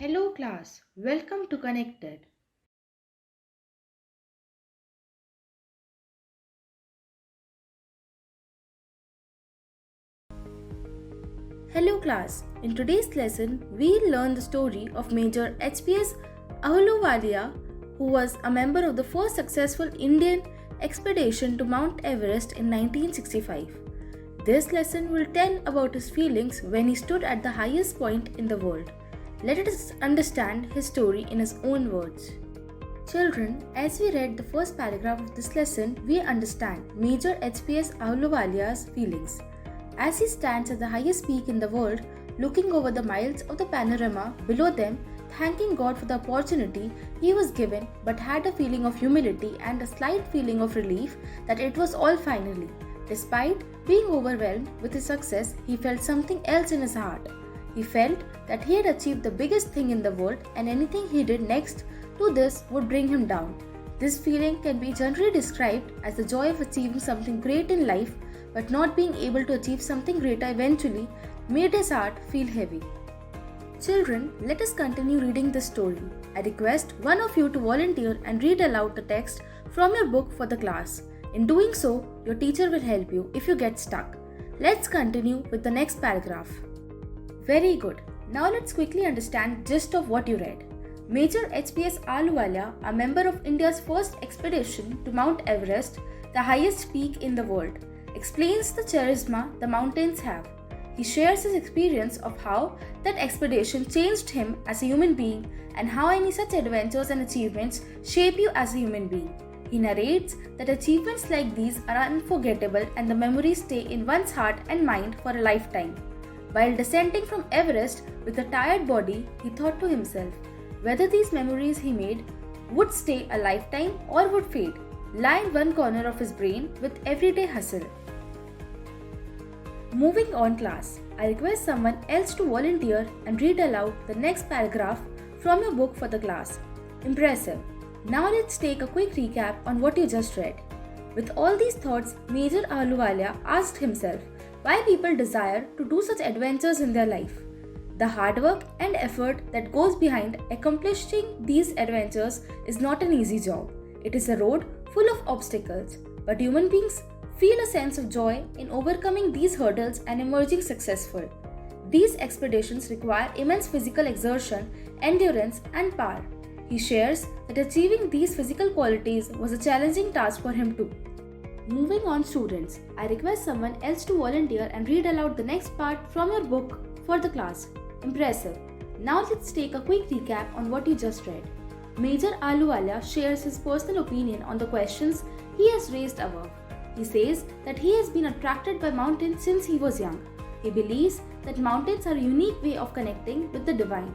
Hello class, welcome to Connected. Hello class, in today's lesson we'll learn the story of Major HPS Ahluwalia, who was a member of the first successful Indian expedition to Mount Everest in 1965. This lesson will tell about his feelings when he stood at the highest point in the world. Let us understand his story in his own words. Children, as we read the first paragraph of this lesson, we understand Major HPS Ahluwalia's feelings. As he stands at the highest peak in the world, looking over the miles of the panorama below them, thanking God for the opportunity he was given, but had a feeling of humility and a slight feeling of relief that it was all finally. Despite being overwhelmed with his success, he felt something else in his heart. He felt that he had achieved the biggest thing in the world and anything he did next to this would bring him down. This feeling can be generally described as the joy of achieving something great in life but not being able to achieve something greater eventually made his heart feel heavy. Children, let us continue reading this story. I request one of you to volunteer and read aloud the text from your book for the class. In doing so, your teacher will help you if you get stuck. Let's continue with the next paragraph. Very good. Now let's quickly understand the gist of what you read. Major HPS Ahluwalia, a member of India's first expedition to Mount Everest, the highest peak in the world, explains the charisma the mountains have. He shares his experience of how that expedition changed him as a human being and how any such adventures and achievements shape you as a human being. He narrates that achievements like these are unforgettable and the memories stay in one's heart and mind for a lifetime. While descending from Everest with a tired body, he thought to himself whether these memories he made would stay a lifetime or would fade, lie in one corner of his brain with everyday hustle. Moving on class, I request someone else to volunteer and read aloud the next paragraph from your book for the class. Impressive. Now let's take a quick recap on what you just read. With all these thoughts, Major Ahluwalia asked himself why people desire to do such adventures in their life. The hard work and effort that goes behind accomplishing these adventures is not an easy job. It is a road full of obstacles, but human beings feel a sense of joy in overcoming these hurdles and emerging successful. These expeditions require immense physical exertion, endurance, and power. He shares that achieving these physical qualities was a challenging task for him too. Moving on students, I request someone else to volunteer and read aloud the next part from your book for the class. Impressive. Now let's take a quick recap on what you just read. Major Ahluwalia shares his personal opinion on the questions he has raised above. He says that he has been attracted by mountains since he was young. He believes that mountains are a unique way of connecting with the divine.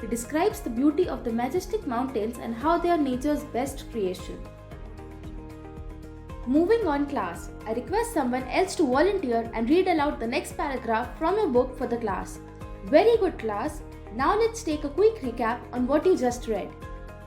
He describes the beauty of the majestic mountains and how they are nature's best creation. Moving on class, I request someone else to volunteer and read aloud the next paragraph from your book for the class. Very good class. Now let's take a quick recap on what you just read.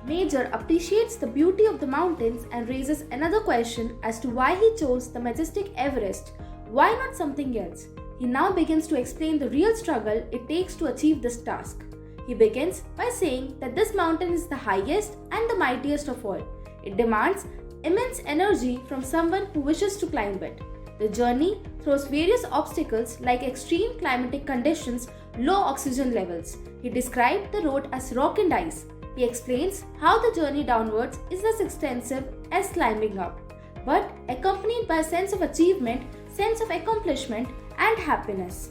Major appreciates the beauty of the mountains and raises another question as to why he chose the majestic Everest. Why not something else? He now begins to explain the real struggle it takes to achieve this task. He begins by saying that this mountain is the highest and the mightiest of all. It demands immense energy from someone who wishes to climb it. The journey throws various obstacles like extreme climatic conditions, low oxygen levels. He described the road as rock and ice. He explains how the journey downwards is as extensive as climbing up, but accompanied by a sense of achievement, sense of accomplishment, and happiness.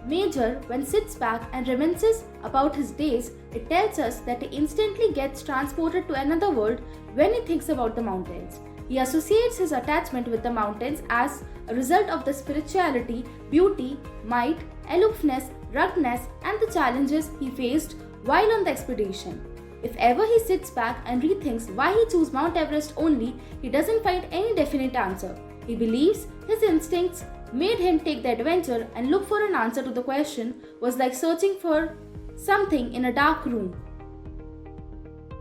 Major, when sits back and reminisces about his days, it tells us that he instantly gets transported to another world when he thinks about the mountains. He associates his attachment with the mountains as a result of the spirituality, beauty, might, aloofness, ruggedness, and the challenges he faced while on the expedition. If ever he sits back and rethinks why he chose Mount Everest only, he doesn't find any definite answer. He believes his instincts made him take the adventure, and look for an answer to the question was like searching for something in a dark room.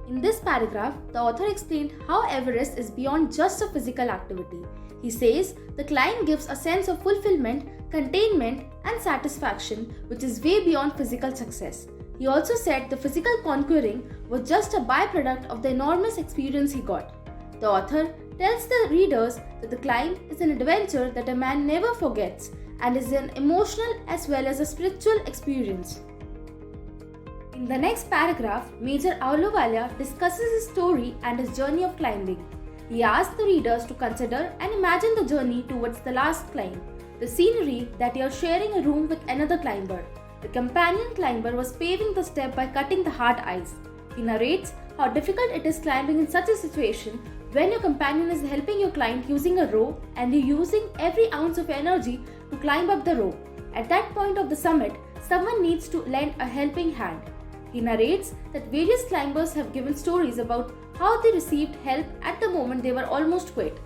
In this paragraph, the author explained how Everest is beyond just a physical activity. He says the climb gives a sense of fulfillment, containment, and satisfaction which is way beyond physical success. He also said the physical conquering was just a byproduct of the enormous experience he got. The author tells the readers that the climb is an adventure that a man never forgets and is an emotional as well as a spiritual experience. In the next paragraph, Major Ahluwalia discusses his story and his journey of climbing. He asks the readers to consider and imagine the journey towards the last climb, the scenery that you are sharing a room with another climber. The companion climber was paving the step by cutting the hard ice. He narrates how difficult it is climbing in such a situation when your companion is helping you climb using a rope and you're using every ounce of energy to climb up the rope. At that point of the summit, someone needs to lend a helping hand. He narrates that various climbers have given stories about how they received help at the moment they were almost quit.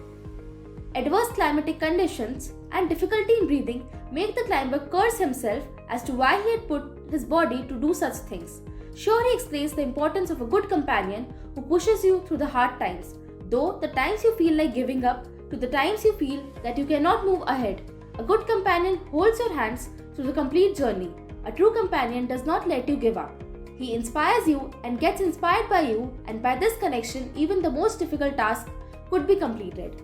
Adverse climatic conditions and difficulty in breathing make the climber curse himself as to why he had put his body to do such things. Sure, he explains the importance of a good companion who pushes you through the hard times, though the times you feel like giving up to the times you feel that you cannot move ahead. A good companion holds your hands through the complete journey. A true companion does not let you give up. He inspires you and gets inspired by you, and by this connection, even the most difficult task could be completed.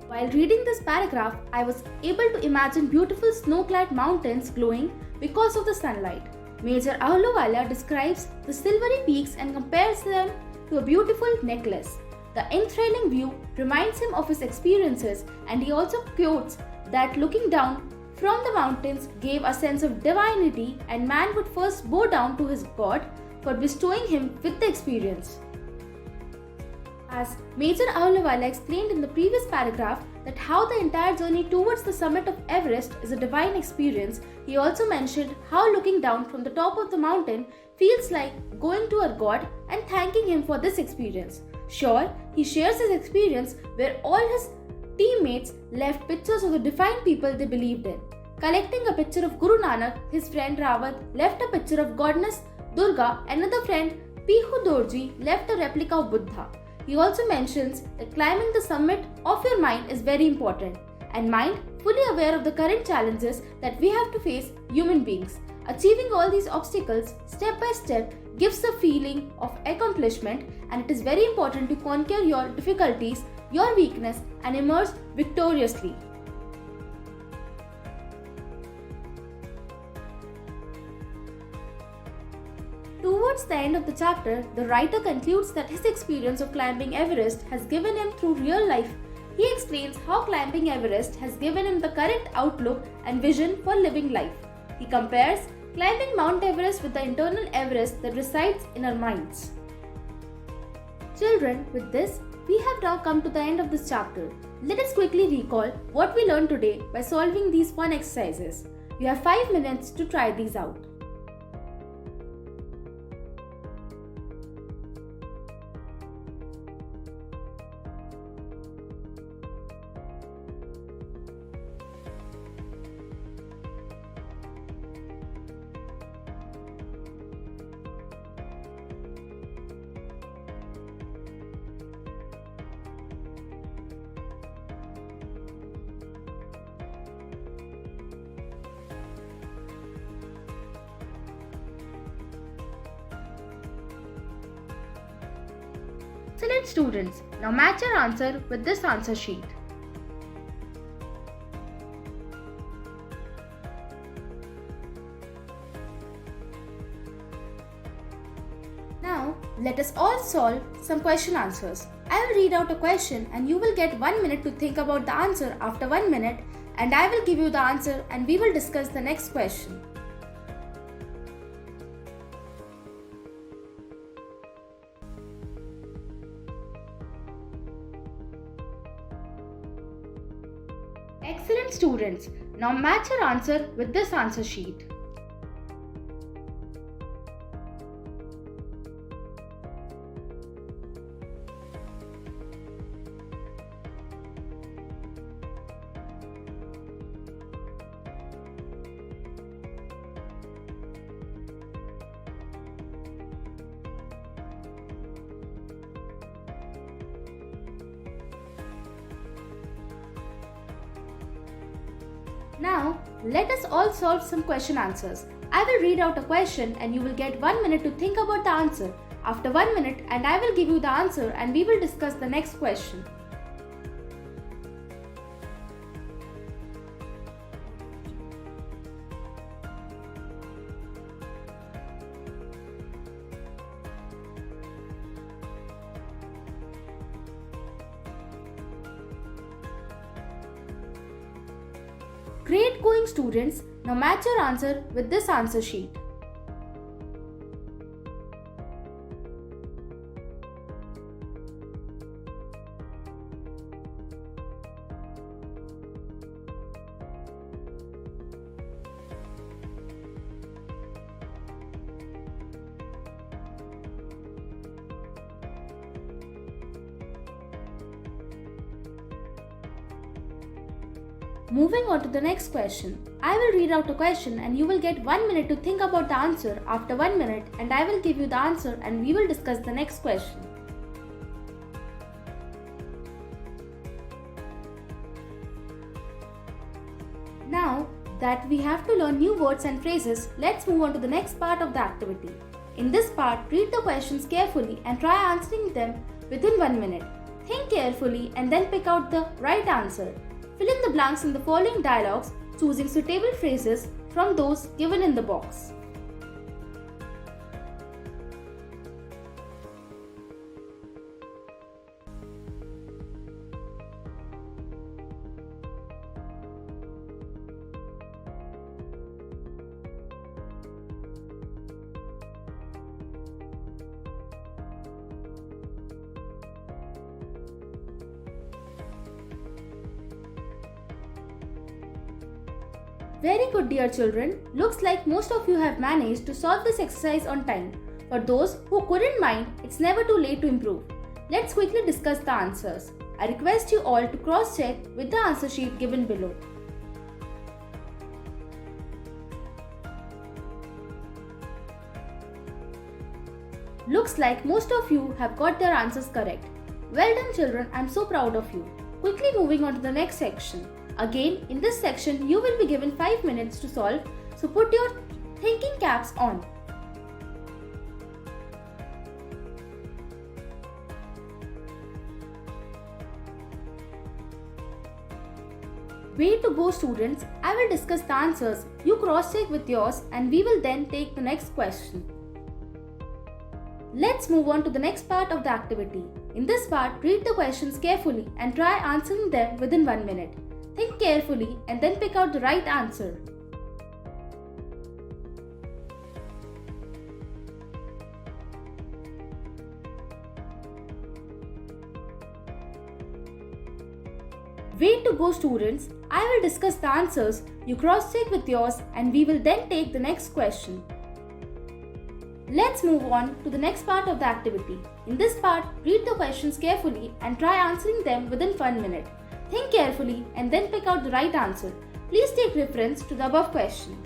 While reading this paragraph, I was able to imagine beautiful snow-clad mountains glowing because of the sunlight. Major Ahluwalia describes the silvery peaks and compares them to a beautiful necklace. The enthralling view reminds him of his experiences, and he also quotes that looking down from the mountains gave a sense of divinity, and man would first bow down to his God for bestowing him with the experience. As Major Ahluwalia explained in the previous paragraph that how the entire journey towards the summit of Everest is a divine experience, he also mentioned how looking down from the top of the mountain feels like going to our God and thanking him for this experience. Sure, he shares his experience where all his teammates left pictures of the divine people they believed in. Collecting a picture of Guru Nanak, his friend Rawat left a picture of goddess Durga, another friend Pihu Dorji left a replica of Buddha. He also mentions that climbing the summit of your mind is very important, and mind fully aware of the current challenges that we have to face human beings. Achieving all these obstacles step by step gives a feeling of accomplishment, and it is very important to conquer your difficulties, your weakness, and emerge victoriously. Towards the end of the chapter, the writer concludes that his experience of climbing Everest has given him through real life. He explains how climbing Everest has given him the correct outlook and vision for living life. He compares climbing Mount Everest with the internal Everest that resides in our minds. Children, with this, we have now come to the end of this chapter. Let us quickly recall what we learned today by solving these fun exercises. You have 5 minutes to try these out. Excellent students, now match your answer with this answer sheet. Now, let us all solve some question answers. I will read out a question and you will get 1 minute to think about the answer. After 1 minute, and I will give you the answer and we will discuss the next question. Excellent students, now match your answer with this answer sheet. Now, let us all solve some question answers. I will read out a question and you will get 1 minute to think about the answer. After 1 minute, and I will give you the answer and we will discuss the next question. Great going, students. Now match your answer with this answer sheet. Moving on to the next question. I will read out a question and you will get 1 minute to think about the answer. After 1 minute, and I will give you the answer and we will discuss the next question. Now that we have to learn new words and phrases, let's move on to the next part of the activity. In this part, read the questions carefully and try answering them within 1 minute. Think carefully and then pick out the right answer. Fill in the blanks in the following dialogues, choosing suitable phrases from those given in the box. Very good, dear children. Looks like most of you have managed to solve this exercise on time. For those who couldn't mind, it's never too late to improve. Let's quickly discuss the answers. I request you all to cross-check with the answer sheet given below. Looks like most of you have got their answers correct. Well done, children. I'm so proud of you. Quickly moving on to the next section. Again, in this section, you will be given 5 minutes to solve, so put your thinking caps on. Way to go, students. I will discuss the answers, you cross-check with yours and we will then take the next question. Let's move on to the next part of the activity. In this part, read the questions carefully and try answering them within 1 minute. Think carefully and then pick out the right answer. Way to go, students. I will discuss the answers, you cross-check with yours and we will then take the next question. Let's move on to the next part of the activity. In this part, read the questions carefully and try answering them within 1 minute. Think carefully and then pick out the right answer. Please take reference to the above question.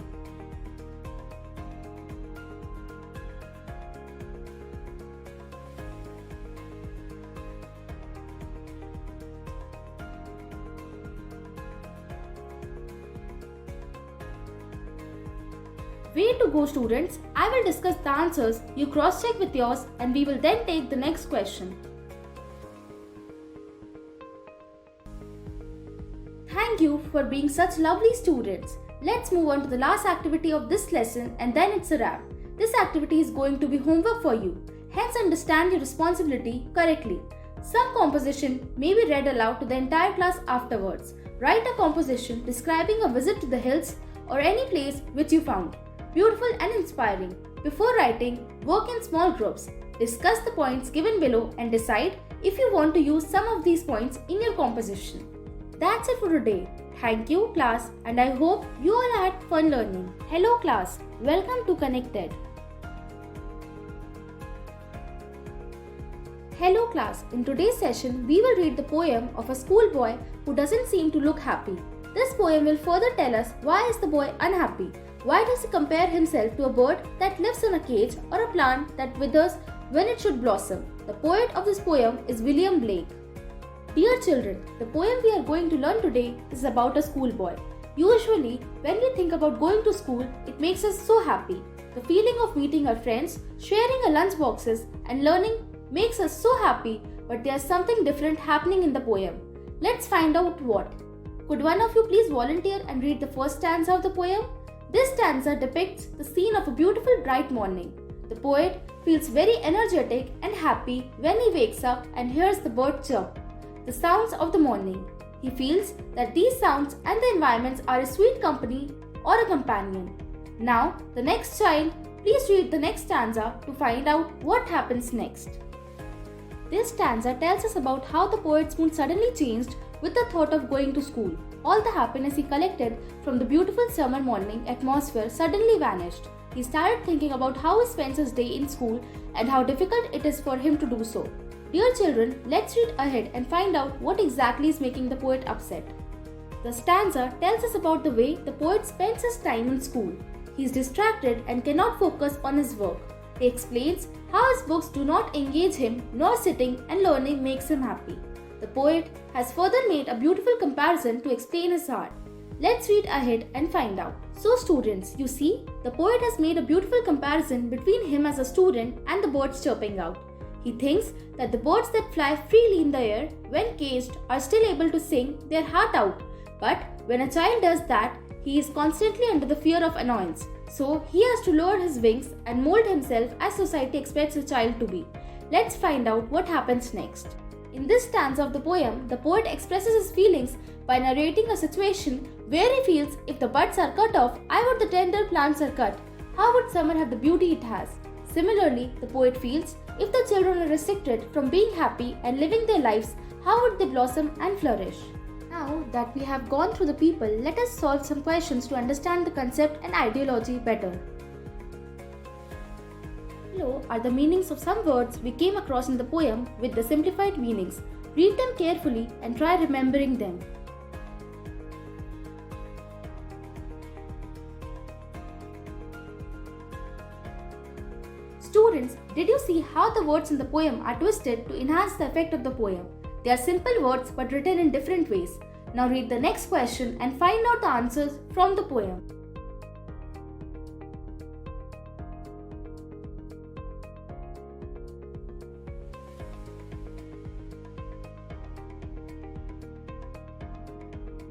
Way to go, students. I will discuss the answers, you cross-check with yours and we will then take the next question. Thank you for being such lovely students. Let's move on to the last activity of this lesson and then it's a wrap. This activity is going to be homework for you. Hence, understand your responsibility correctly. Some composition may be read aloud to the entire class afterwards. Write a composition describing a visit to the hills or any place which you found beautiful and inspiring. Before writing, work in small groups. Discuss the points given below and decide if you want to use some of these points in your composition. That's it for today. Thank you, class, and I hope you all had fun learning. Hello, class. Welcome to Connected. Hello, class. In today's session, we will read the poem of a schoolboy who doesn't seem to look happy. This poem will further tell us why is the boy unhappy. Why does he compare himself to a bird that lives in a cage or a plant that withers when it should blossom? The poet of this poem is William Blake. Dear children, the poem we are going to learn today is about a schoolboy. Usually, when we think about going to school, it makes us so happy. The feeling of meeting our friends, sharing our lunch boxes, and learning makes us so happy, but there's something different happening in the poem. Let's find out what. Could one of you please volunteer and read the first stanza of the poem? This stanza depicts the scene of a beautiful bright morning. The poet feels very energetic and happy when he wakes up and hears the bird chirp, the sounds of the morning. He feels that these sounds and the environments are a sweet company or a companion. Now, the next child, please read the next stanza to find out what happens next. This stanza tells us about how the poet's mood suddenly changed with the thought of going to school. All the happiness he collected from the beautiful summer morning atmosphere suddenly vanished. He started thinking about how he spends his day in school and how difficult it is for him to do so. Dear children, let's read ahead and find out what exactly is making the poet upset. The stanza tells us about the way the poet spends his time in school. He is distracted and cannot focus on his work. He explains how his books do not engage him, nor sitting and learning makes him happy. The poet has further made a beautiful comparison to explain his art. Let's read ahead and find out. So students, you see, the poet has made a beautiful comparison between him as a student and the birds chirping out. He thinks that the birds that fly freely in the air, when caged, are still able to sing their heart out. But when a child does that, he is constantly under the fear of annoyance. So he has to lower his wings and mold himself as society expects a child to be. Let's find out what happens next. In this stanza of the poem, the poet expresses his feelings by narrating a situation where he feels if the buds are cut off, I would the tender plants are cut. How would summer have the beauty it has? Similarly, the poet feels if the children are restricted from being happy and living their lives, how would they blossom and flourish? Now that we have gone through the people, let us solve some questions to understand the concept and ideology better. Below are the meanings of some words we came across in the poem with the simplified meanings. Read them carefully and try remembering them. Students, did you see how the words in the poem are twisted to enhance the effect of the poem? They are simple words but written in different ways. Now read the next question and find out the answers from the poem.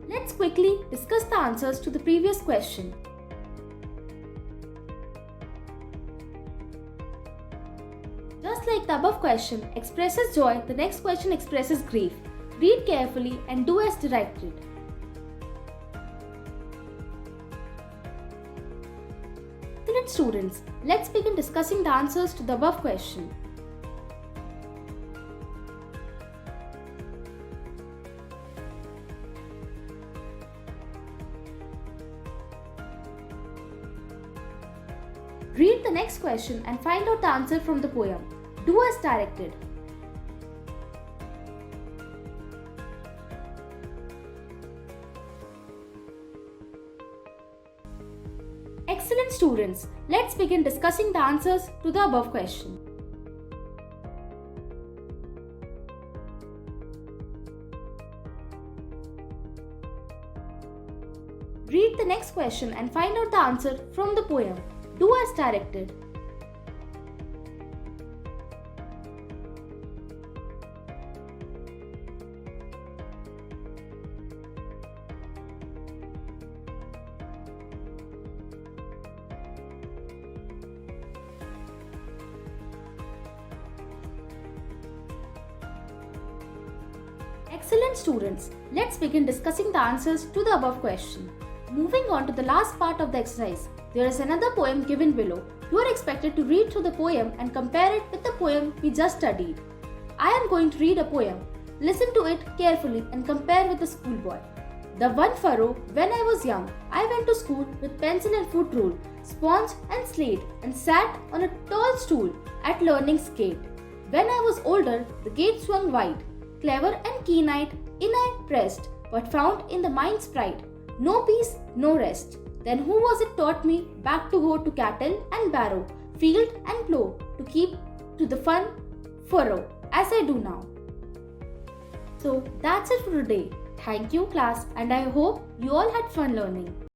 Let's quickly discuss the answers to the previous question. Just like the above question expresses joy, the next question expresses grief. Read carefully and do as directed. Excellent students, let's begin discussing the answers to the above question. Read the next question and find out the answer from the poem. Do as directed. Excellent students, let's begin discussing the answers to the above question. Read the next question and find out the answer from the poem. Do as directed. Excellent students, let's begin discussing the answers to the above question. Moving on to the last part of the exercise, there is another poem given below. You are expected to read through the poem and compare it with the poem we just studied. I am going to read a poem. Listen to it carefully and compare with the schoolboy. The one furrow, when I was young, I went to school with pencil and foot rule, sponge and slate, and sat on a tall stool at learning's gate. When I was older, the gate swung wide. Clever and keen-eyed, in I pressed, but found in the mind's pride no peace, no rest. Then who was it taught me back to go to cattle and barrow, field and plough, to keep to the furrow, as I do now. So that's it for today. Thank you class, and I hope you all had fun learning.